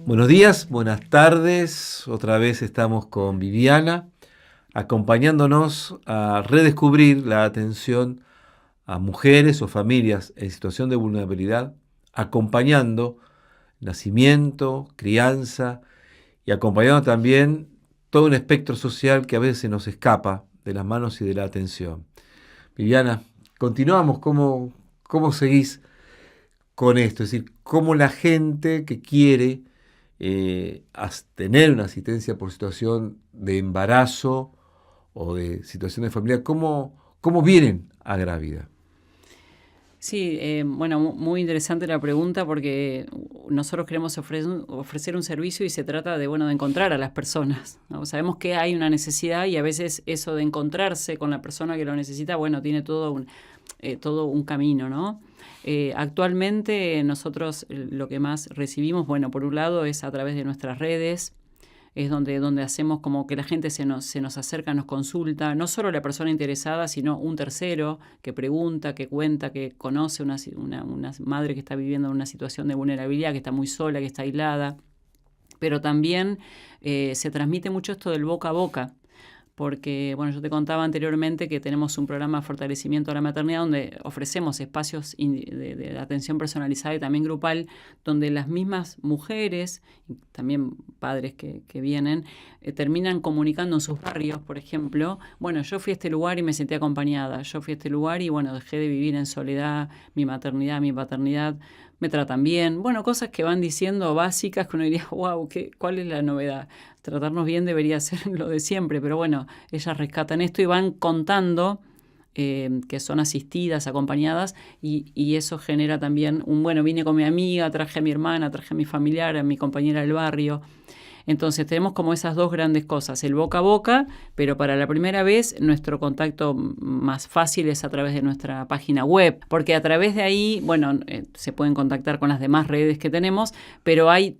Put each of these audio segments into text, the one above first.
Buenos días, buenas tardes. Otra vez estamos con Viviana, acompañándonos a redescubrir la atención a mujeres o familias en situación de vulnerabilidad, acompañando nacimiento, crianza y acompañando también todo un espectro social que a veces se nos escapa de las manos y de la atención. Viviana, continuamos. ¿Cómo seguís con esto? Es decir, cómo la gente que quiere tener una asistencia por situación de embarazo o de situación de familia, ¿cómo vienen a Grávida? Sí, bueno, muy interesante la pregunta porque nosotros queremos ofrecer un servicio y se trata de encontrar a las personas, ¿no? Sabemos que hay una necesidad y a veces eso de encontrarse con la persona que lo necesita, tiene todo un camino, ¿no? Actualmente nosotros lo que más recibimos, por un lado es a través de nuestras redes. Es donde hacemos como que la gente se nos acerca, nos consulta, no solo la persona interesada, sino un tercero que pregunta, que cuenta, que conoce una madre que está viviendo en una situación de vulnerabilidad, que está muy sola, que está aislada. Pero también se transmite mucho esto del boca a boca, porque, yo te contaba anteriormente que tenemos un programa de fortalecimiento a la maternidad donde ofrecemos espacios de atención personalizada y también grupal, donde las mismas mujeres, y también padres que vienen, terminan comunicando en sus barrios, por ejemplo, yo fui a este lugar y me sentí acompañada, yo fui a este lugar y, dejé de vivir en soledad, mi maternidad, mi paternidad, me tratan bien, cosas que van diciendo básicas que uno diría, wow, ¿cuál es la novedad? Tratarnos bien debería ser lo de siempre, pero ellas rescatan esto y van contando que son asistidas, acompañadas, y eso genera también vine con mi amiga, traje a mi hermana, traje a mi familiar, a mi compañera del barrio. Entonces tenemos como esas dos grandes cosas, el boca a boca, pero para la primera vez nuestro contacto más fácil es a través de nuestra página web, porque a través de ahí, se pueden contactar con las demás redes que tenemos, pero hay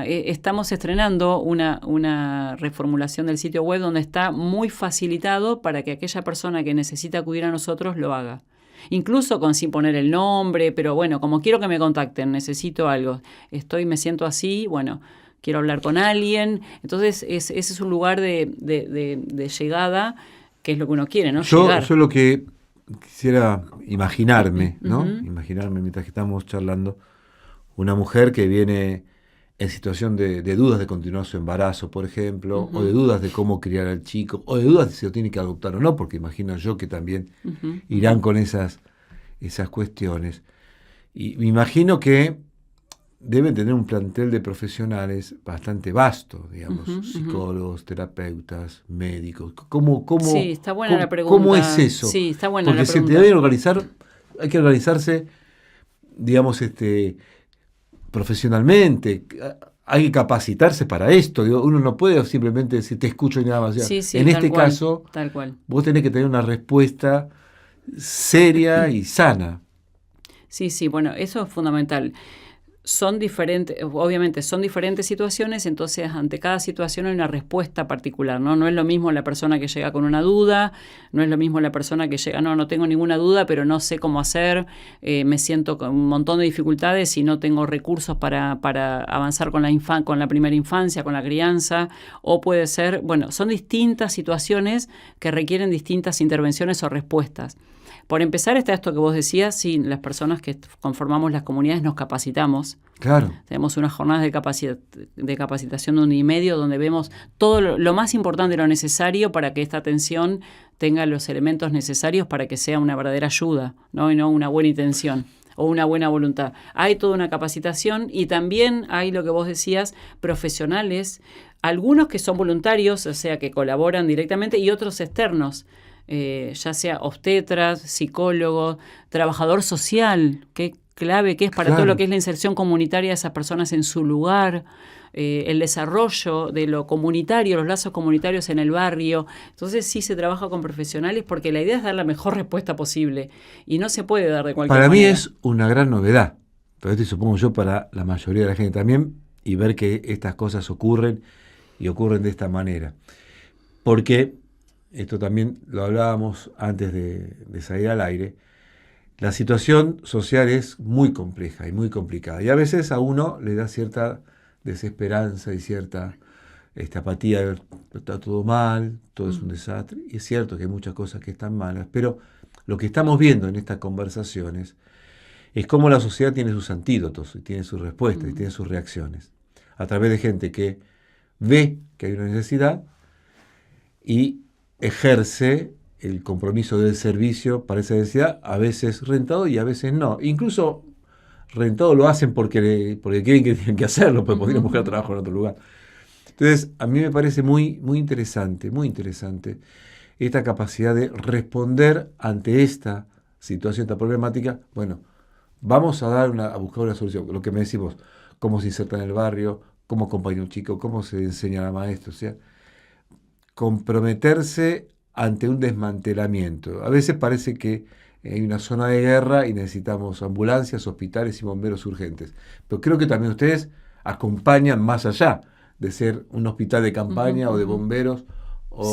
estamos estrenando una reformulación del sitio web donde está muy facilitado para que aquella persona que necesita acudir a nosotros lo haga. Incluso sin poner el nombre, pero como quiero que me contacten, necesito algo, me siento así, quiero hablar con alguien. Entonces, ese es un lugar de llegada, que es lo que uno quiere, ¿no? Yo Llegar. lo que quisiera imaginarme, ¿no? Uh-huh. Imaginarme mientras que estamos charlando, una mujer que viene en situación de dudas de continuar su embarazo, por ejemplo, Uh-huh. o de dudas de cómo criar al chico, o de dudas de si lo tiene que adoptar o no, porque imagino yo que también Uh-huh. irán con esas cuestiones. Y me imagino que deben tener un plantel de profesionales bastante vasto, digamos, Uh-huh. psicólogos, terapeutas, médicos. Sí, está buena la pregunta. ¿Cómo es eso? Sí, está buena Porque la pregunta. se deben organizar, hay que organizarse, digamos, profesionalmente. Hay que capacitarse para esto. Uno no puede simplemente decir te escucho y nada más. Sí, en tal este cual, caso, tal cual. vos tenés que tener una respuesta seria y sana. Sí, eso es fundamental. Son diferentes, obviamente son diferentes situaciones, entonces ante cada situación hay una respuesta particular, ¿no? No es lo mismo la persona que llega con una duda, no es lo mismo la persona que llega, no tengo ninguna duda, pero no sé cómo hacer, me siento con un montón de dificultades y no tengo recursos para avanzar con la primera infancia, con la crianza, o puede ser, son distintas situaciones que requieren distintas intervenciones o respuestas. Por empezar está esto que vos decías, sí, las personas que conformamos las comunidades nos capacitamos. Claro. Tenemos unas jornadas de capacitación de 1 año y medio donde vemos todo lo más importante, lo necesario para que esta atención tenga los elementos necesarios para que sea una verdadera ayuda, ¿no? Y no una buena intención o una buena voluntad. Hay toda una capacitación y también hay lo que vos decías, profesionales, algunos que son voluntarios, o sea, que colaboran directamente, y otros externos. Ya sea obstetras, psicólogo, trabajador social, qué clave que es para todo lo que es la inserción comunitaria de esas personas en su lugar, el desarrollo de lo comunitario, los lazos comunitarios en el barrio. Entonces sí se trabaja con profesionales porque la idea es dar la mejor respuesta posible y no se puede dar de cualquier manera. Para mí es una gran novedad, pero esto supongo yo para la mayoría de la gente también, y ver que estas cosas ocurren y ocurren de esta manera. Porque esto también lo hablábamos antes de salir al aire, la situación social es muy compleja y muy complicada. Y a veces a uno le da cierta desesperanza y cierta apatía, está todo mal, todo es un desastre. Y es cierto que hay muchas cosas que están malas, pero lo que estamos viendo en estas conversaciones es cómo la sociedad tiene sus antídotos, y tiene sus respuestas, y tiene sus reacciones, a través de gente que ve que hay una necesidad y ejerce el compromiso del servicio para esa necesidad, a veces rentado y a veces no. Incluso rentado lo hacen porque creen que tienen que hacerlo, porque podrían buscar trabajo en otro lugar. Entonces, a mí me parece muy interesante esta capacidad de responder ante esta situación, esta problemática. Bueno, vamos a buscar una solución. Lo que me decís vos, cómo se inserta en el barrio, cómo acompaña a un chico, cómo se enseña a maestro, o sea, comprometerse ante un desmantelamiento. A veces parece que hay una zona de guerra y necesitamos ambulancias, hospitales y bomberos urgentes. Pero creo que también ustedes acompañan más allá de ser un hospital de campaña o de bomberos.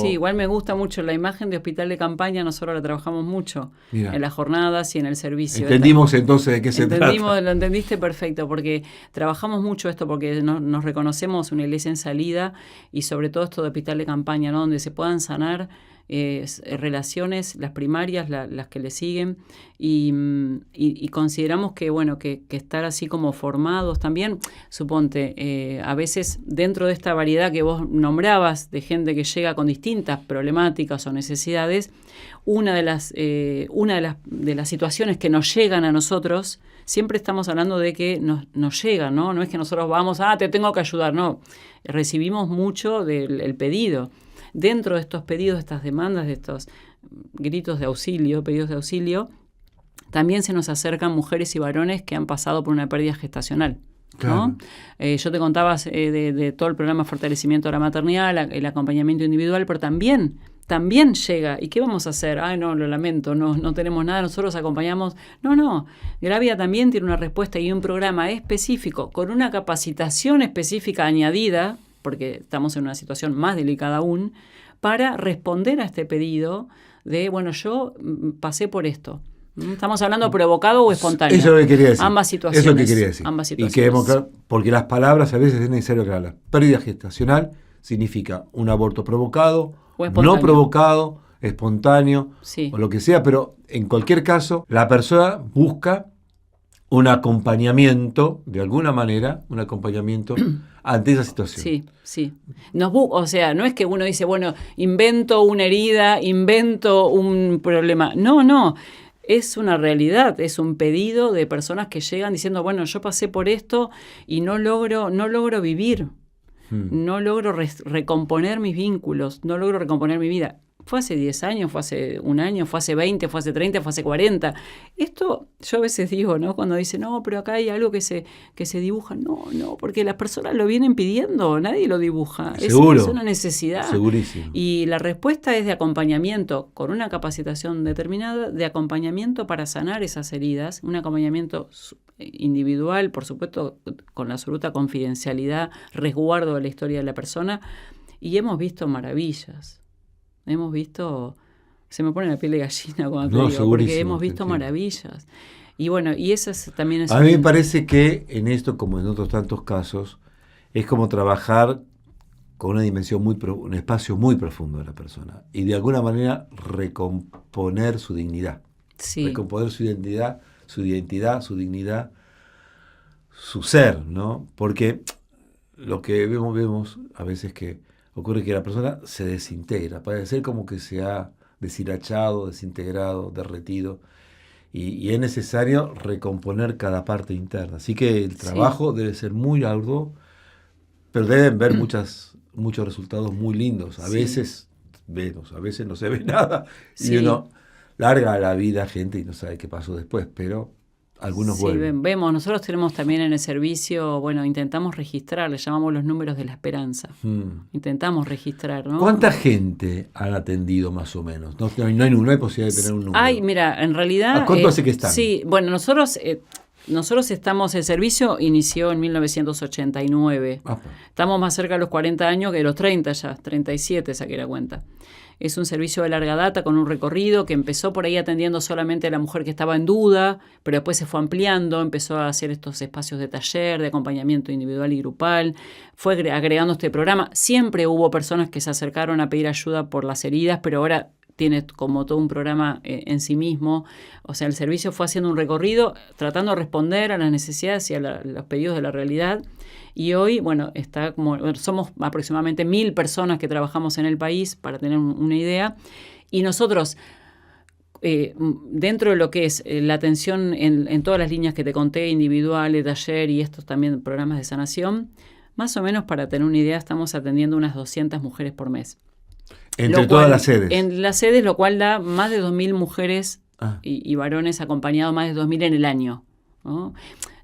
Sí, igual me gusta mucho la imagen de hospital de campaña, nosotros la trabajamos mucho en las jornadas y en el servicio. Entendimos entonces de qué se trata. Lo entendiste perfecto, porque trabajamos mucho esto, porque nos reconocemos una iglesia en salida y sobre todo esto de hospital de campaña, ¿no? Donde se puedan sanar relaciones, las primarias, las que le siguen, y consideramos que, bueno, que estar así como formados también, suponte, a veces dentro de esta variedad que vos nombrabas de gente que llega con distintas problemáticas o necesidades, una de las situaciones que nos llegan a nosotros, siempre estamos hablando de que nos llegan, ¿no? No es que nosotros vamos, te tengo que ayudar, no. Recibimos mucho del pedido. Dentro de estos pedidos, de estas demandas, de estos gritos de auxilio, pedidos de auxilio, también se nos acercan mujeres y varones que han pasado por una pérdida gestacional, ¿no? Claro. Yo te contaba de todo el programa Fortalecimiento de la Maternidad, el acompañamiento individual, pero también llega. ¿Y qué vamos a hacer? No, lo lamento, no tenemos nada, nosotros acompañamos. No, Gravia también tiene una respuesta y un programa específico, con una capacitación específica añadida, porque estamos en una situación más delicada aún, para responder a este pedido de, bueno, yo pasé por esto. Estamos hablando provocado o espontáneo. Eso es lo que quería decir. Ambas situaciones. Eso es lo que quería decir. Ambas situaciones. Y queremos claro, porque las palabras a veces es necesario aclararlas. Pérdida gestacional significa un aborto provocado, no provocado, espontáneo, sí, o lo que sea, pero en cualquier caso, la persona busca un acompañamiento, de alguna manera, un acompañamiento ante esa situación. Sí. O sea, no es que uno dice, bueno, invento una herida, invento un problema. No. Es una realidad, es un pedido de personas que llegan diciendo, bueno, yo pasé por esto y no logro vivir, no logro recomponer mis vínculos, no logro recomponer mi vida. Fue hace 10 años, fue hace un año, fue hace 20, fue hace 30, fue hace 40. Esto yo a veces digo, ¿no? Cuando dicen, no, pero acá hay algo que se dibuja. No, porque las personas lo vienen pidiendo, nadie lo dibuja. Seguro. Es una necesidad. Segurísimo. Y la respuesta es de acompañamiento, con una capacitación determinada, de acompañamiento para sanar esas heridas, un acompañamiento individual, por supuesto, con la absoluta confidencialidad, resguardo de la historia de la persona, y hemos visto maravillas. Se me pone la piel de gallina cuando te digo, porque hemos visto maravillas. Y bueno, y esas también es... A mí me parece que en esto, como en otros tantos casos, es como trabajar con una dimensión un espacio muy profundo de la persona. Y de alguna manera recomponer su dignidad. Sí. Recomponer su identidad, su dignidad, su ser, ¿no? Porque lo que vemos a veces que ocurre que la persona se desintegra, parece ser como que se ha deshilachado, desintegrado, derretido, y es necesario recomponer cada parte interna. Así que el trabajo debe ser muy arduo, pero deben ver muchos resultados muy lindos. A veces vemos, a veces no se ve nada, y uno larga la vida a gente y no sabe qué pasó después, pero algunos vuelven. Vemos, nosotros tenemos también en el servicio, bueno, intentamos registrar, le llamamos los números de la esperanza. Intentamos registrar, ¿no? ¿Cuánta gente han atendido más o menos? No hay posibilidad de tener un número. Mira, en realidad... ¿A cuánto hace que están? Sí, bueno, nosotros estamos, el servicio inició en 1989. Estamos más cerca de los 40 años que de los 30 ya, 37 saqué la cuenta. Es un servicio de larga data con un recorrido que empezó por ahí atendiendo solamente a la mujer que estaba en duda, pero después se fue ampliando, empezó a hacer estos espacios de taller, de acompañamiento individual y grupal, fue agregando este programa. Siempre hubo personas que se acercaron a pedir ayuda por las heridas, pero ahora tiene como todo un programa en sí mismo. O sea, el servicio fue haciendo un recorrido, tratando de responder a las necesidades y a los pedidos de la realidad. Y hoy, bueno, somos aproximadamente 1.000 personas que trabajamos en el país, para tener una idea. Y nosotros, dentro de lo que es la atención en todas las líneas que te conté, individual, de taller y estos también programas de sanación, más o menos, para tener una idea, estamos atendiendo unas 200 mujeres por mes. Entre todas las sedes. En las sedes, lo cual da más de 2.000 mujeres y varones acompañados, más de 2.000 en el año, ¿no?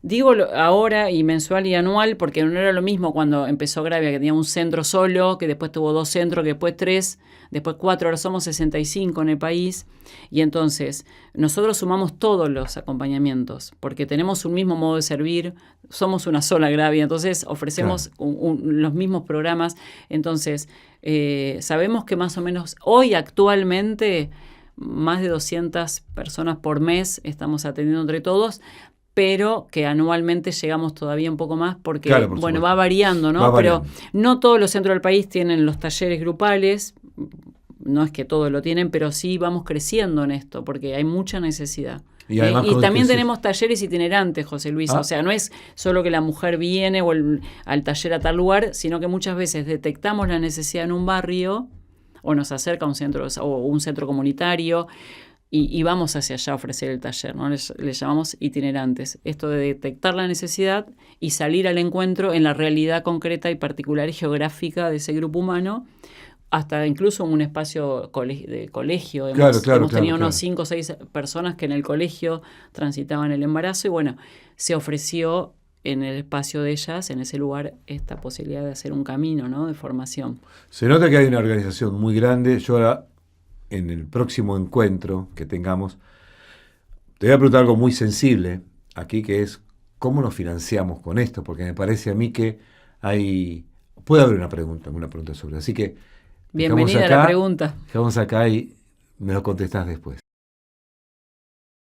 Digo ahora y mensual y anual porque no era lo mismo cuando empezó Gravia, que tenía un centro solo, que después tuvo 2 centros, que después 3, después 4, ahora somos 65 en el país. Y entonces nosotros sumamos todos los acompañamientos porque tenemos un mismo modo de servir, somos una sola Gravia, entonces ofrecemos los mismos programas. Entonces sabemos que más o menos hoy actualmente más de 200 personas por mes estamos atendiendo entre todos, pero que anualmente llegamos todavía un poco más porque, va variando, ¿no? Pero no todos los centros del país tienen los talleres grupales, no es que todos lo tienen, pero sí vamos creciendo en esto porque hay mucha necesidad. Y también tenemos talleres itinerantes, José Luis. O sea, no es solo que la mujer viene al taller a tal lugar, sino que muchas veces detectamos la necesidad en un barrio o nos acerca a un centro comunitario y vamos hacia allá a ofrecer el taller, ¿no? Le llamamos itinerantes. Esto de detectar la necesidad y salir al encuentro en la realidad concreta y particular y geográfica de ese grupo humano, hasta incluso un espacio de colegio. Hemos tenido unos 5 o 6 personas que en el colegio transitaban el embarazo y bueno, se ofreció en el espacio de ellas, en ese lugar, esta posibilidad de hacer un camino, ¿no? De formación. Se nota que hay una organización muy grande. Yo ahora, en el próximo encuentro que tengamos, te voy a preguntar algo muy sensible aquí, que es cómo nos financiamos con esto, porque me parece a mí que puede haber una pregunta sobre eso. Así que bienvenida a la pregunta. Dejamos acá y me lo contestás después.